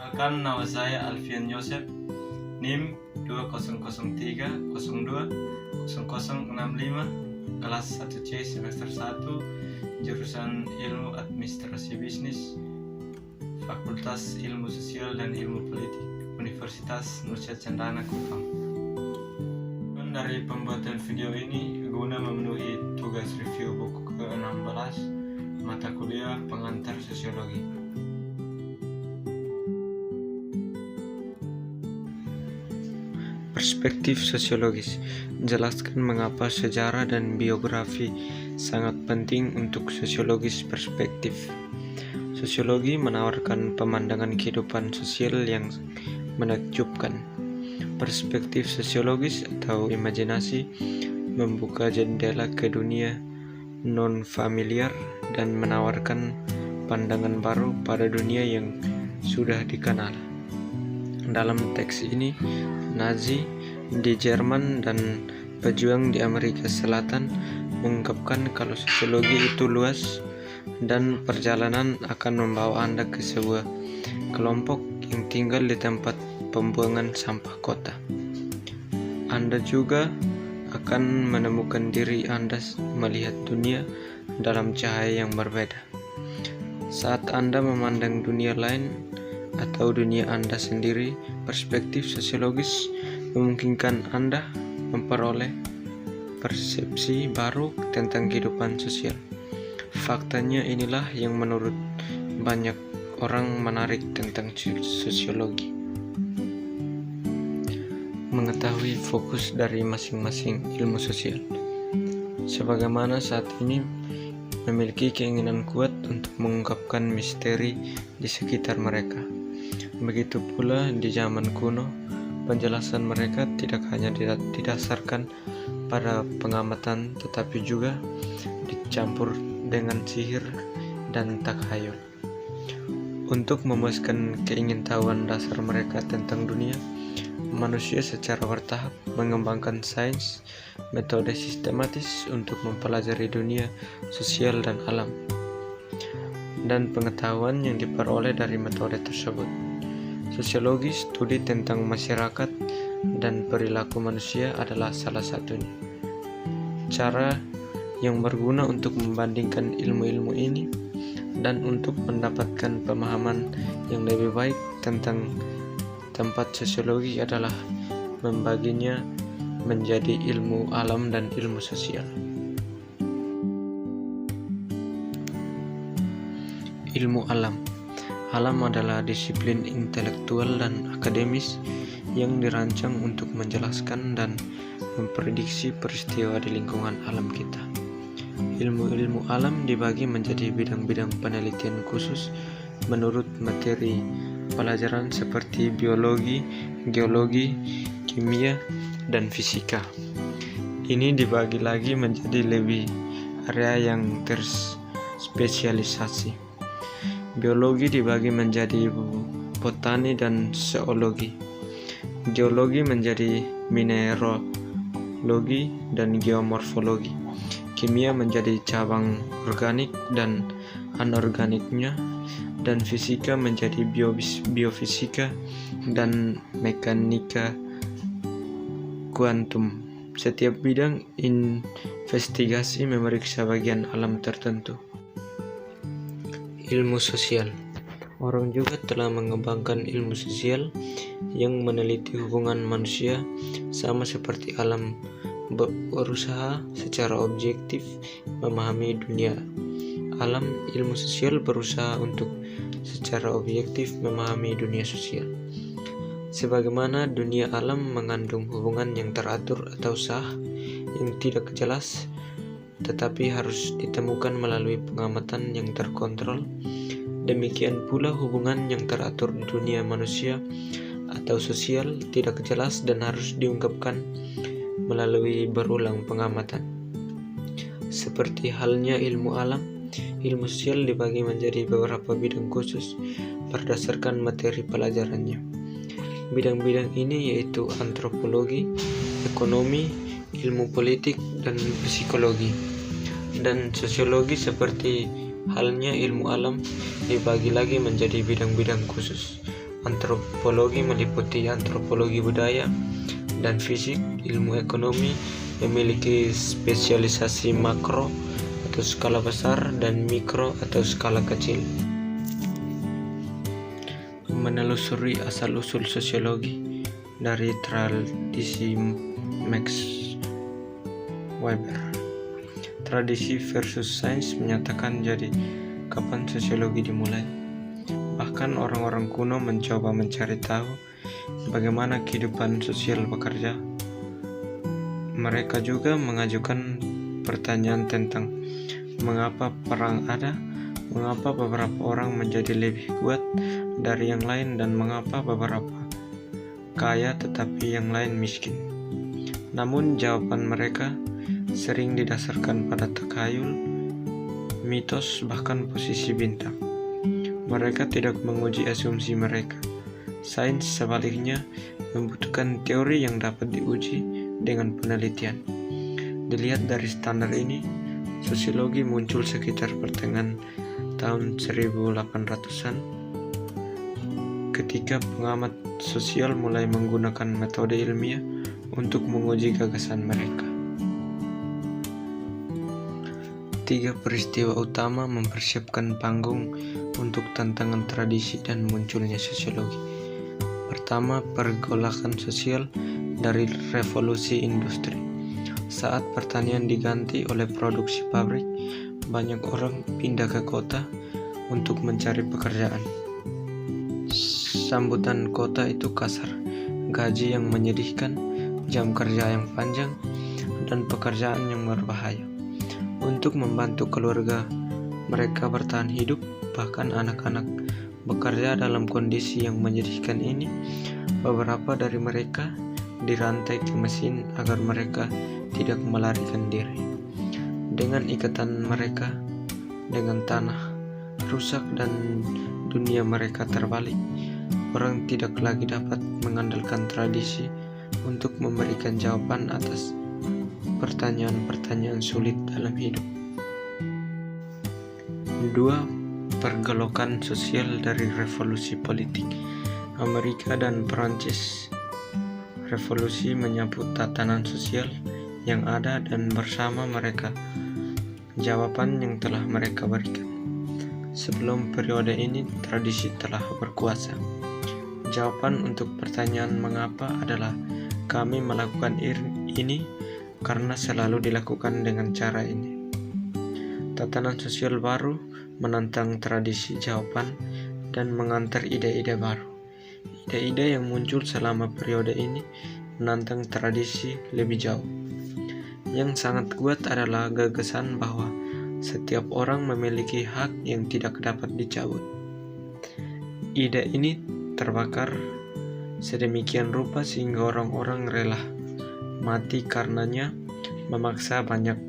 Perkenalkan, nama saya Alfian Yosef, NIM 2020202065, kelas 1C semester 1, jurusan Ilmu Administrasi Bisnis, Fakultas Ilmu Sosial dan Ilmu Politik, Universitas Nusa Cendana Kupang. Dari pembuatan video ini guna memenuhi tugas review buku ke-16 mata kuliah pengantar sosiologi. Perspektif sosiologis. Jelaskan mengapa sejarah dan biografi sangat penting untuk sosiologis perspektif. Sosiologi menawarkan pemandangan kehidupan sosial yang menakjubkan. Perspektif sosiologis atau imajinasi membuka jendela ke dunia non-familiar dan menawarkan pandangan baru pada dunia yang sudah dikenal. Dalam teks ini, Nazi di Jerman dan pejuang di Amerika Selatan mengungkapkan kalau sosiologi itu luas dan perjalanan akan membawa Anda ke sebuah kelompok yang tinggal di tempat pembuangan sampah kota. Anda juga akan menemukan diri Anda melihat dunia dalam cahaya yang berbeda. Saat Anda memandang dunia lain atau dunia Anda sendiri, perspektif sosiologis memungkinkan Anda memperoleh persepsi baru tentang kehidupan sosial. Faktanya inilah yang menurut banyak orang menarik tentang sosiologi. Mengetahui fokus dari masing-masing ilmu sosial. Sebagaimana saat ini memiliki keinginan kuat untuk mengungkapkan misteri di sekitar mereka. Begitu pula di zaman kuno, penjelasan mereka tidak hanya didasarkan pada pengamatan tetapi juga dicampur dengan sihir dan takhayul. Untuk memuaskan keingintahuan dasar mereka tentang dunia, manusia secara bertahap mengembangkan sains, metode sistematis untuk mempelajari dunia sosial dan alam, dan pengetahuan yang diperoleh dari metode tersebut. Sosiologi, studi tentang masyarakat dan perilaku manusia adalah salah satunya. Cara yang berguna untuk membandingkan ilmu-ilmu ini dan untuk mendapatkan pemahaman yang lebih baik tentang tempat sosiologi adalah membaginya menjadi ilmu alam dan ilmu sosial. Ilmu alam. Alam adalah disiplin intelektual dan akademis yang dirancang untuk menjelaskan dan memprediksi peristiwa di lingkungan alam kita. Ilmu-ilmu alam dibagi menjadi bidang-bidang penelitian khusus menurut materi pelajaran seperti biologi, geologi, kimia, dan fisika. Ini dibagi lagi menjadi lebih area yang terspesialisasi. Biologi dibagi menjadi botani dan zoologi. Geologi menjadi mineralogi dan geomorfologi. Kimia menjadi cabang organik dan anorganiknya, dan fisika menjadi biofisika dan mekanika kuantum. Setiap bidang investigasi memeriksa bagian alam tertentu. Ilmu sosial. Orang juga telah mengembangkan ilmu sosial yang meneliti hubungan manusia sama seperti alam, berusaha secara objektif memahami dunia alam. Ilmu sosial berusaha untuk secara objektif memahami dunia sosial. Sebagaimana dunia alam mengandung hubungan yang teratur atau sah yang tidak jelas tetapi harus ditemukan melalui pengamatan yang terkontrol, demikian pula hubungan yang teratur di dunia manusia atau sosial tidak jelas dan harus diungkapkan melalui berulang pengamatan. Seperti halnya ilmu alam, ilmu sosial dibagi menjadi beberapa bidang khusus berdasarkan materi pelajarannya. Bidang-bidang ini yaitu antropologi, ekonomi, ilmu politik, dan psikologi. Dan sosiologi seperti halnya ilmu alam dibagi lagi menjadi bidang-bidang khusus Antropologi meliputi antropologi budaya dan fisik. Ilmu ekonomi memiliki spesialisasi makro atau skala besar dan mikro atau skala kecil. Menelusuri asal-usul sosiologi dari tradisi Max Weber. Tradisi versus sains menyatakan jadi kapan sosiologi dimulai. Bahkan orang-orang kuno mencoba mencari tahu bagaimana kehidupan sosial bekerja. Mereka juga mengajukan pertanyaan tentang mengapa perang ada, mengapa beberapa orang menjadi lebih kuat dari yang lain, dan mengapa beberapa kaya tetapi yang lain miskin. Namun jawaban mereka sering didasarkan pada takhayul, mitos, bahkan posisi bintang. Mereka tidak menguji asumsi mereka. Sains sebaliknya membutuhkan teori yang dapat diuji dengan penelitian. Dilihat dari standar ini, sosiologi muncul sekitar pertengahan tahun 1800-an ketika pengamat sosial mulai menggunakan metode ilmiah untuk menguji gagasan mereka. 3 peristiwa utama mempersiapkan panggung untuk tantangan tradisi dan munculnya sosiologi. Pertama, pergolakan sosial dari revolusi industri. Saat pertanian diganti oleh produksi pabrik, banyak orang pindah ke kota untuk mencari pekerjaan. Sambutan kota itu kasar, gaji yang menyedihkan, jam kerja yang panjang, dan pekerjaan yang berbahaya. Untuk membantu keluarga mereka bertahan hidup, bahkan anak-anak bekerja dalam kondisi yang menyedihkan ini, beberapa dari mereka dirantai ke mesin agar mereka tidak melarikan diri. Dengan ikatan mereka dengan tanah rusak dan dunia mereka terbalik, orang tidak lagi dapat mengandalkan tradisi untuk memberikan jawaban atas pertanyaan-pertanyaan sulit dalam hidup. 2. Pergolakan sosial dari revolusi politik. Amerika dan Perancis. Revolusi menyambut tatanan sosial yang ada dan bersama mereka jawaban yang telah mereka berikan. Sebelum periode ini, tradisi telah berkuasa. Jawaban untuk pertanyaan mengapa adalah kami melakukan ini karena selalu dilakukan dengan cara ini. Tatanan sosial baru menantang tradisi jawaban dan mengantar ide-ide baru. Ide-ide yang muncul selama periode ini menantang tradisi lebih jauh. Yang sangat kuat adalah gagasan bahwa setiap orang memiliki hak yang tidak dapat dicabut. Ide ini terbakar sedemikian rupa sehingga orang-orang rela mati karenanya, memaksa banyak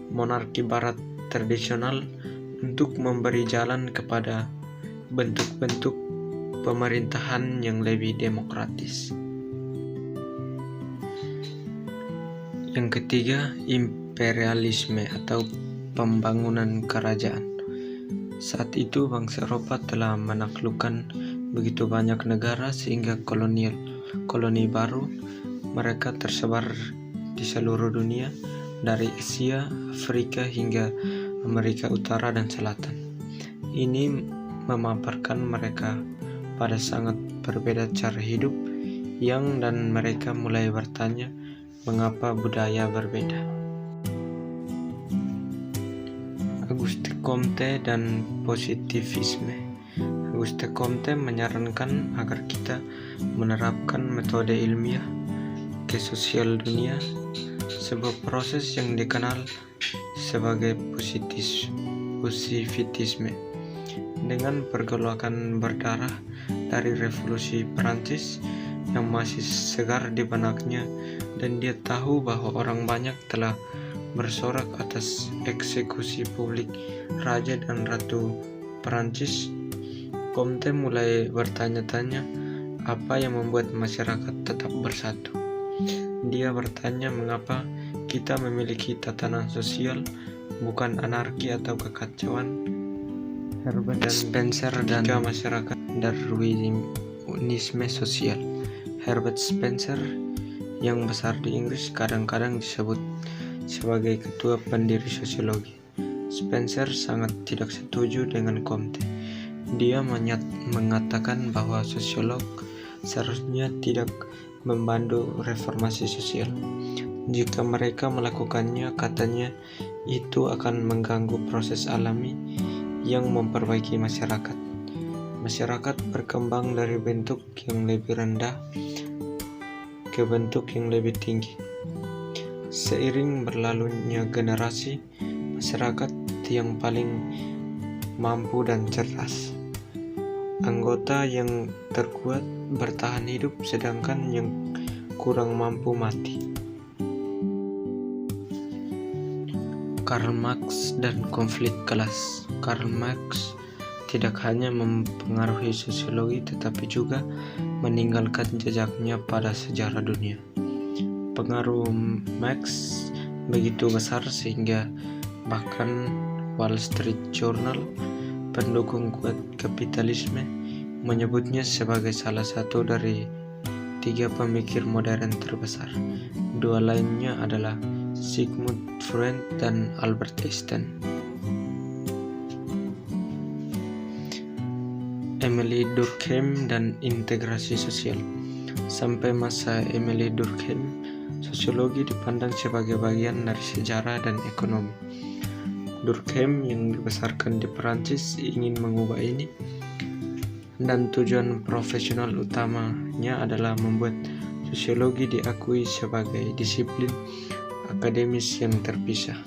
monarki barat tradisional untuk memberi jalan kepada bentuk-bentuk pemerintahan yang lebih demokratis. Yang ketiga, imperialisme atau pembangunan kerajaan. Saat itu bangsa Eropa telah menaklukkan begitu banyak negara sehingga koloni baru mereka tersebar di seluruh dunia, dari Asia, Afrika hingga Amerika Utara dan Selatan. Ini memaparkan mereka pada sangat berbeda cara hidup dan mereka mulai bertanya mengapa budaya berbeda. Auguste Comte dan positivisme. Auguste Comte menyarankan agar kita menerapkan metode ilmiah ke sosial dunia, sebuah proses yang dikenal sebagai positivisme. Dengan pergolakan berdarah dari revolusi Perancis yang masih segar di benaknya, dan dia tahu bahwa orang banyak telah bersorak atas eksekusi publik Raja dan Ratu Perancis, Comte mulai bertanya-tanya apa yang membuat masyarakat tetap bersatu. Dia bertanya mengapa kita memiliki tatanan sosial, bukan anarki atau kekacauan. Herbert dan Spencer dan masyarakat determinisme sosial. Herbert Spencer yang besar di Inggris kadang-kadang disebut sebagai ketua pendiri sosiologi. Spencer sangat tidak setuju dengan Comte. Dia mengatakan bahwa sosiolog seharusnya tidak membantu reformasi sosial. Jika mereka melakukannya, katanya, itu akan mengganggu proses alami yang memperbaiki masyarakat. Masyarakat berkembang dari bentuk yang lebih rendah ke bentuk yang lebih tinggi. Seiring berlalunya generasi, masyarakat yang paling mampu dan cerdas, anggota yang terkuat bertahan hidup, sedangkan yang kurang mampu mati. Karl Marx dan konflik kelas. Karl Marx tidak hanya mempengaruhi sosiologi tetapi juga meninggalkan jejaknya pada sejarah dunia. Pengaruh Marx begitu besar sehingga bahkan Wall Street Journal, pendukung kuat kapitalisme, menyebutnya sebagai salah satu dari 3 pemikir modern terbesar. 2 lainnya adalah Sigmund Freud dan Albert Einstein. Emile Durkheim dan integrasi sosial. Sampai masa Emile Durkheim, sosiologi dipandang sebagai bagian dari sejarah dan ekonomi. Durkheim yang dibesarkan di Perancis ingin mengubah ini, dan tujuan profesional utamanya adalah membuat sosiologi diakui sebagai disiplin akademis yang terpisah.